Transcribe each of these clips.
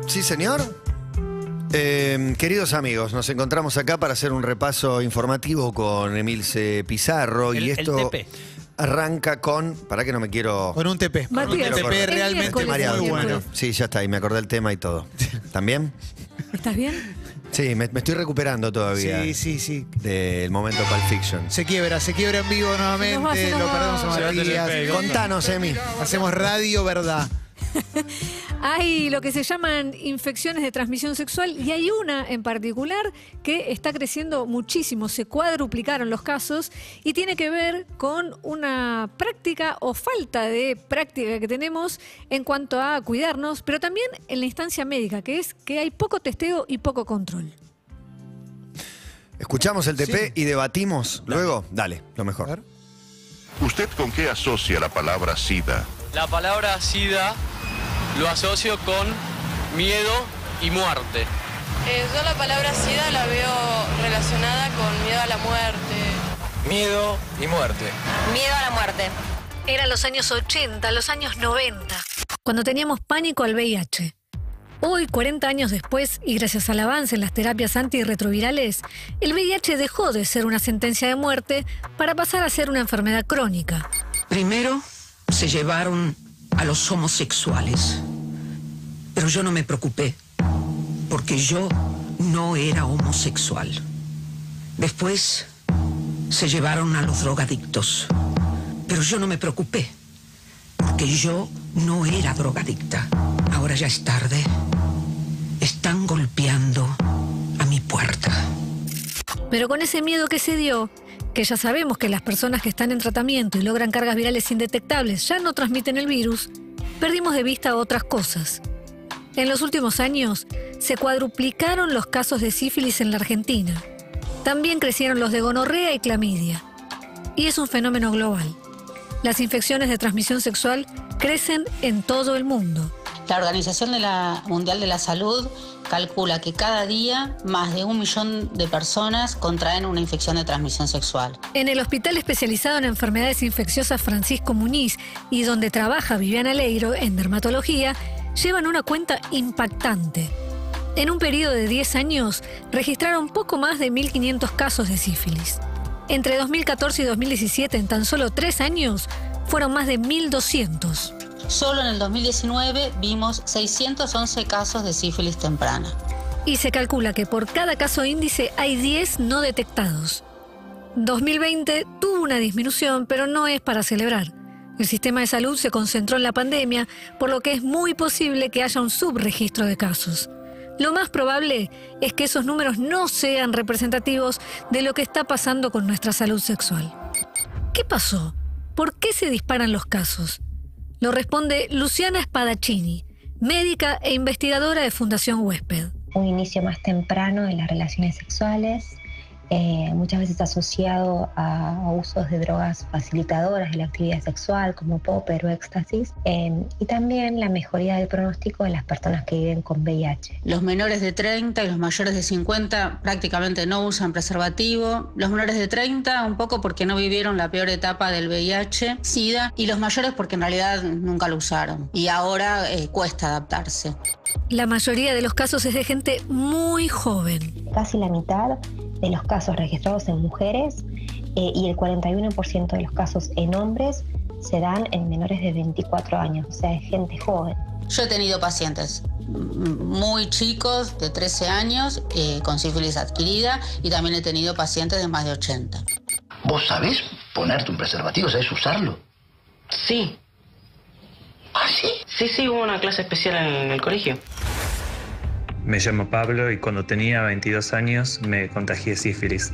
Sí, señor. Queridos amigos, nos encontramos acá para hacer un repaso informativo con Emilce Pizarro. Y esto el TP. arranca con... ¿Para que no me quiero...? Con un TP. Matías, Un TP realmente muy bueno. Sí, ya está, y me acordé el tema y todo. ¿También? ¿Estás bien? Sí, me estoy recuperando todavía. Sí. Del momento Pulp Fiction. Se quiebra en vivo nuevamente. Lo perdemos a maravillas. Contanos, Emi. Hacemos radio, ¿verdad? Hay lo que se llaman infecciones de transmisión sexual y hay una en particular que está creciendo muchísimo. Se cuadruplicaron los casos y tiene que ver con una práctica o falta de práctica que tenemos en cuanto a cuidarnos, pero también en la instancia médica, que es que hay poco testeo y poco control. Escuchamos el TP y debatimos luego. Dale, lo mejor. ¿Usted con qué asocia la palabra SIDA? La palabra SIDA lo asocio con miedo y muerte. Yo la palabra SIDA la veo relacionada con miedo a la muerte. Miedo y muerte. Miedo a la muerte. Eran los años 80, los años 90, cuando teníamos pánico al VIH. Hoy, 40 años después, y gracias al avance en las terapias antirretrovirales, el VIH dejó de ser una sentencia de muerte para pasar a ser una enfermedad crónica. Primero se llevaron a los homosexuales, pero yo no me preocupé, porque yo no era homosexual. Después se llevaron a los drogadictos, pero yo no me preocupé, porque yo no era drogadicta. Ahora ya es tarde. Están golpeando a mi puerta. Pero con ese miedo que se dio, que ya sabemos que las personas que están en tratamiento y logran cargas virales indetectables ya no transmiten el virus, perdimos de vista otras cosas. En los últimos años se cuadruplicaron los casos de sífilis en la Argentina. También crecieron los de gonorrea y clamidia. Y es un fenómeno global. Las infecciones de transmisión sexual crecen en todo el mundo. La Organización Mundial de la Salud calcula que cada día más de 1 millón de personas contraen una infección de transmisión sexual. En el Hospital Especializado en Enfermedades Infecciosas Francisco Muniz y donde trabaja Viviana Leiro en dermatología, llevan una cuenta impactante. En un periodo de 10 años registraron poco más de 1.500 casos de sífilis. Entre 2014 y 2017, en tan solo 3 años, fueron más de 1.200. Solo en el 2019 vimos 611 casos de sífilis temprana. Y se calcula que por cada caso índice hay 10 no detectados. 2020 tuvo una disminución, pero no es para celebrar. El sistema de salud se concentró en la pandemia, por lo que es muy posible que haya un subregistro de casos. Lo más probable es que esos números no sean representativos de lo que está pasando con nuestra salud sexual. ¿Qué pasó? ¿Por qué se disparan los casos? Lo responde Luciana Spadaccini, médica e investigadora de Fundación Huésped. Un inicio más temprano de las relaciones sexuales, muchas veces asociado a usos de drogas facilitadoras de la actividad sexual como popper o éxtasis, y también la mejoría del pronóstico de las personas que viven con VIH. Los menores de 30 y los mayores de 50 prácticamente no usan preservativo. Los menores de 30 un poco porque no vivieron la peor etapa del VIH, SIDA, y los mayores porque en realidad nunca lo usaron y ahora cuesta adaptarse. La mayoría de los casos es de gente muy joven. Casi la mitad de los casos registrados en mujeres y el 41% de los casos en hombres se dan en menores de 24 años, o sea, es gente joven. Yo he tenido pacientes muy chicos, de 13 años, con sífilis adquirida, y también he tenido pacientes de más de 80. ¿Vos sabés ponerte un preservativo? ¿Sabés usarlo? Sí. ¿Ah, sí? Sí, hubo una clase especial en el colegio. Me llamo Pablo y cuando tenía 22 años me contagié sífilis.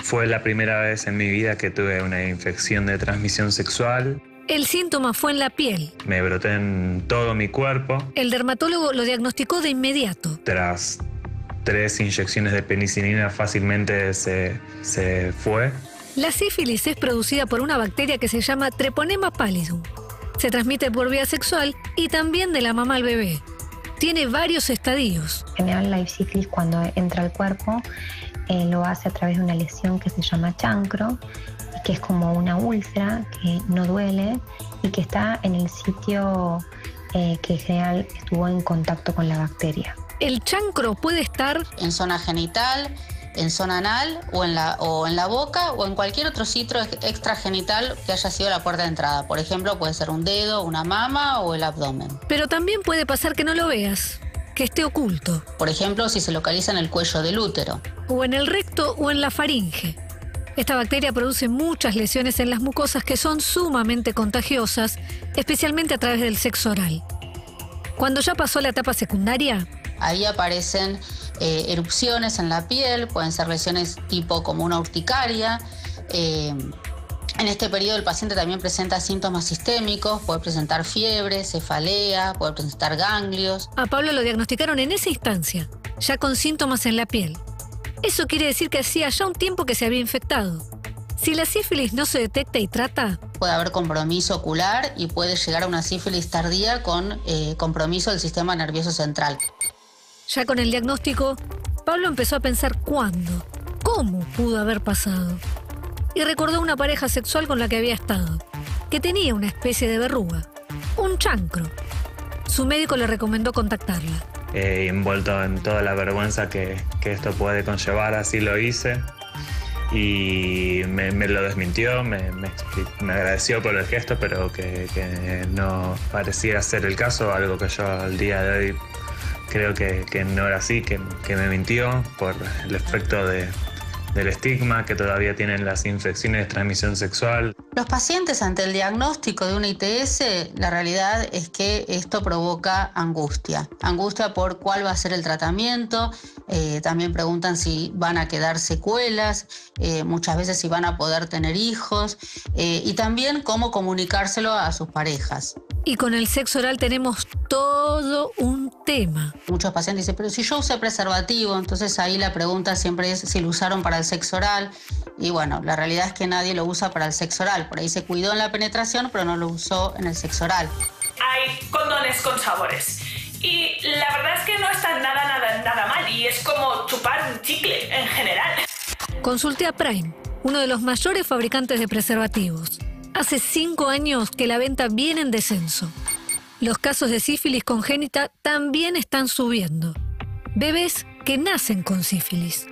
Fue la primera vez en mi vida que tuve una infección de transmisión sexual. El síntoma fue en la piel. Me broté en todo mi cuerpo. El dermatólogo lo diagnosticó de inmediato. Tras 3 inyecciones de penicilina fácilmente se fue. La sífilis es producida por una bacteria que se llama Treponema pallidum. Se transmite por vía sexual y también de la mamá al bebé. Tiene varios estadios. En general, la sífilis cuando entra al cuerpo lo hace a través de una lesión que se llama chancro, que es como una úlcera que no duele y que está en el sitio que en general estuvo en contacto con la bacteria. El chancro puede estar en zona genital, en zona anal o en la boca o en cualquier otro sitio extragenital que haya sido la puerta de entrada. Por ejemplo, puede ser un dedo, una mama o el abdomen. Pero también puede pasar que no lo veas, que esté oculto. Por ejemplo, si se localiza en el cuello del útero. O en el recto o en la faringe. Esta bacteria produce muchas lesiones en las mucosas que son sumamente contagiosas, especialmente a través del sexo oral. Cuando ya pasó la etapa secundaria, ahí aparecen erupciones en la piel, pueden ser lesiones tipo como una urticaria. En este periodo el paciente también presenta síntomas sistémicos, puede presentar fiebre, cefalea, puede presentar ganglios. A Pablo lo diagnosticaron en esa instancia, ya con síntomas en la piel. Eso quiere decir que hacía ya un tiempo que se había infectado. Si la sífilis no se detecta y trata, puede haber compromiso ocular y puede llegar a una sífilis tardía con compromiso del sistema nervioso central. Ya con el diagnóstico, Pablo empezó a pensar cuándo, cómo pudo haber pasado. Y recordó una pareja sexual con la que había estado, que tenía una especie de verruga, un chancro. Su médico le recomendó contactarla. Envuelto en toda la vergüenza que esto puede conllevar, así lo hice. Y me lo desmintió, me agradeció por el gesto, pero que no parecía ser el caso, algo que yo al día de hoy creo que no era así, que me mintió por el efecto del estigma que todavía tienen las infecciones de transmisión sexual. Los pacientes ante el diagnóstico de una ITS, la realidad es que esto provoca angustia. Angustia por cuál va a ser el tratamiento, también preguntan si van a quedar secuelas, muchas veces si van a poder tener hijos, y también cómo comunicárselo a sus parejas. Y con el sexo oral tenemos todo un tema. Muchos pacientes dicen, pero si yo usé preservativo, entonces ahí la pregunta siempre es si lo usaron para el sexo oral. Y bueno, la realidad es que nadie lo usa para el sexo oral. Por ahí se cuidó en la penetración, pero no lo usó en el sexo oral. Hay condones con sabores. Y la verdad es que no está nada mal. Y es como chupar un chicle en general. Consulté a Prime, uno de los mayores fabricantes de preservativos. Hace 5 años que la venta viene en descenso. Los casos de sífilis congénita también están subiendo. Bebés que nacen con sífilis.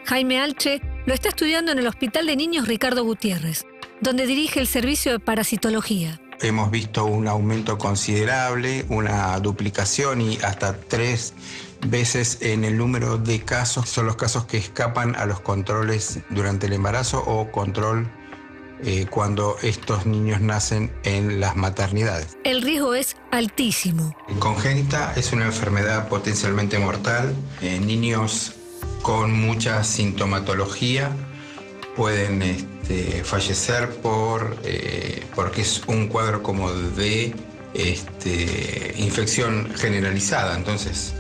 Jaime Alche lo está estudiando en el Hospital de Niños Ricardo Gutiérrez, donde dirige el servicio de parasitología. Hemos visto un aumento considerable, una duplicación y hasta 3 veces en el número de casos. Son los casos que escapan a los controles durante el embarazo o control cuando estos niños nacen en las maternidades. El riesgo es altísimo. Congénita es una enfermedad potencialmente mortal. Niños con mucha sintomatología pueden fallecer porque es un cuadro como de infección generalizada. Entonces,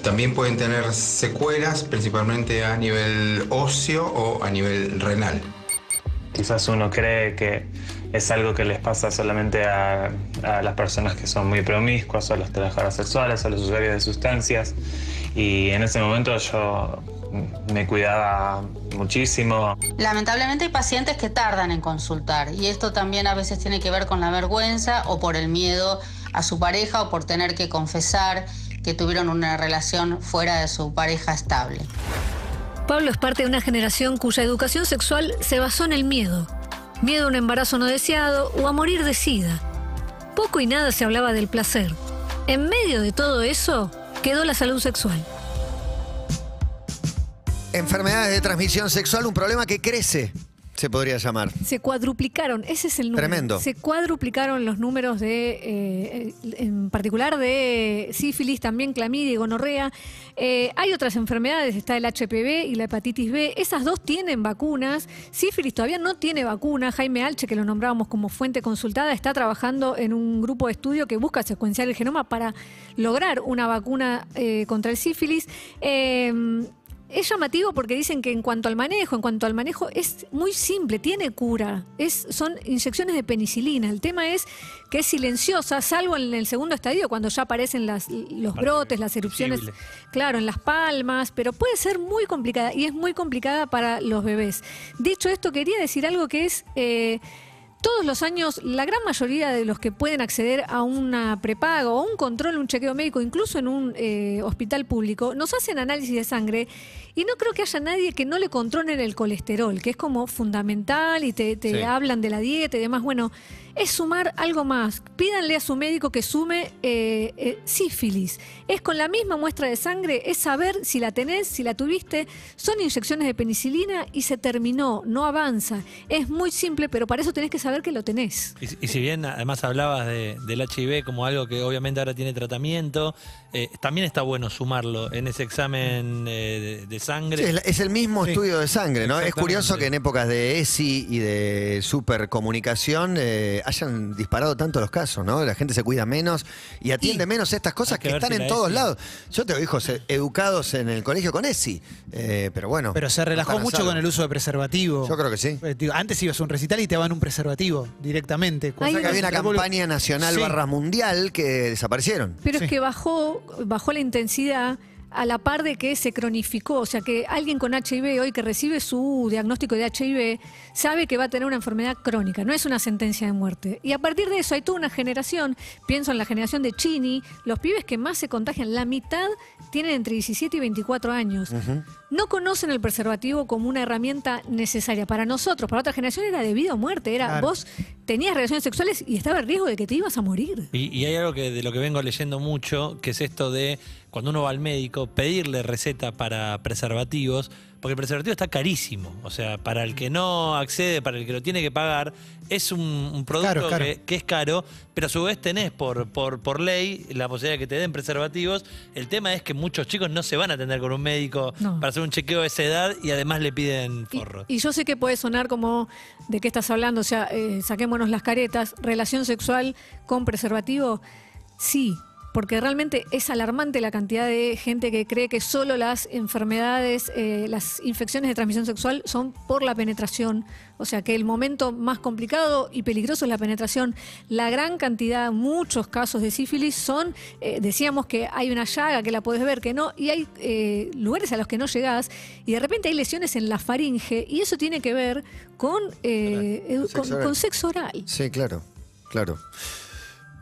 también pueden tener secuelas, principalmente a nivel óseo o a nivel renal. Quizás uno cree que es algo que les pasa solamente a las personas que son muy promiscuas, a los trabajadoras sexuales, a los usuarios de sustancias. Y en ese momento yo me cuidaba muchísimo. Lamentablemente hay pacientes que tardan en consultar y esto también a veces tiene que ver con la vergüenza o por el miedo a su pareja o por tener que confesar que tuvieron una relación fuera de su pareja estable. Pablo es parte de una generación cuya educación sexual se basó en el miedo. Miedo a un embarazo no deseado o a morir de SIDA. Poco y nada se hablaba del placer. En medio de todo eso, quedó la salud sexual. Enfermedades de transmisión sexual, un problema que crece, se podría llamar. Se cuadruplicaron, ese es el número. Tremendo. Se cuadruplicaron los números en particular de sífilis, también clamidia y gonorrea. Hay otras enfermedades, está el HPV y la hepatitis B. Esas dos tienen vacunas. Sífilis todavía no tiene vacuna. Jaime Alche, que lo nombrábamos como fuente consultada, está trabajando en un grupo de estudio que busca secuenciar el genoma para lograr una vacuna contra el sífilis. Es llamativo porque dicen que en cuanto al manejo es muy simple, tiene cura. Son inyecciones de penicilina. El tema es que es silenciosa, salvo en el segundo estadio, cuando ya aparecen los brotes, las erupciones, claro, en las palmas, pero puede ser muy complicada y es muy complicada para los bebés. Dicho esto, quería decir algo que es... todos los años, la gran mayoría de los que pueden acceder a una prepaga o a un control, un chequeo médico, incluso en un hospital público, nos hacen análisis de sangre y no creo que haya nadie que no le controlen el colesterol, que es como fundamental y te hablan de la dieta y demás. Bueno, es sumar algo más. Pídanle a su médico que sume sífilis. Es con la misma muestra de sangre, es saber si la tenés, si la tuviste. Son inyecciones de penicilina y se terminó, no avanza. Es muy simple, pero para eso tenés que saber que lo tenés. Y si bien además hablabas del HIV como algo que obviamente ahora tiene tratamiento, también está bueno sumarlo en ese examen de sangre. Sí, es el mismo estudio de sangre, ¿no? Es curioso que en épocas de ESI y de supercomunicación hayan disparado tanto los casos, ¿no? La gente se cuida menos y atiende menos estas cosas que están en todos lados. Yo tengo hijos educados en el colegio con ESI, pero bueno. Pero se relajó mucho con el uso de preservativo. Yo creo que sí. Antes ibas a un recital y te daban un preservativo directamente. O sea que había una campaña nacional / mundial que desaparecieron. Pero es que bajó la intensidad a la par de que se cronificó. O sea, que alguien con HIV hoy que recibe su diagnóstico de HIV sabe que va a tener una enfermedad crónica, no es una sentencia de muerte. Y a partir de eso hay toda una generación, pienso en la generación de Chini, los pibes que más se contagian, la mitad tienen entre 17 y 24 años. No conocen el preservativo como una herramienta necesaria. Para nosotros, para otra generación era de vida o muerte. Era vos tenías relaciones sexuales y estaba el riesgo de que te ibas a morir. Y hay algo de lo que vengo leyendo mucho, que es esto de cuando uno va al médico, pedirle receta para preservativos, porque el preservativo está carísimo. O sea, para el que no accede, para el que lo tiene que pagar, es un producto que es caro, pero a su vez tenés por ley la posibilidad de que te den preservativos. El tema es que muchos chicos no se van a atender con un médico para hacer un chequeo de esa edad y además le piden forros. Y yo sé que puede sonar como, ¿de qué estás hablando? O sea, saquémonos las caretas. ¿Relación sexual con preservativo? Sí. Porque realmente es alarmante la cantidad de gente que cree que solo las enfermedades, las infecciones de transmisión sexual son por la penetración. O sea, que el momento más complicado y peligroso es la penetración. La gran cantidad, muchos casos de sífilis son, decíamos que hay una llaga que la podés ver, que no, y hay lugares a los que no llegás, y de repente hay lesiones en la faringe, y eso tiene que ver con sexo oral. Sí, claro.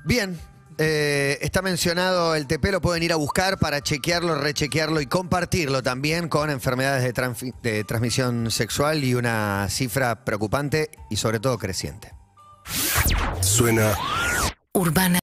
Bien. Está mencionado el TP, lo pueden ir a buscar para chequearlo, rechequearlo y compartirlo también con enfermedades de transmisión sexual y una cifra preocupante y sobre todo creciente. Suena Urbana.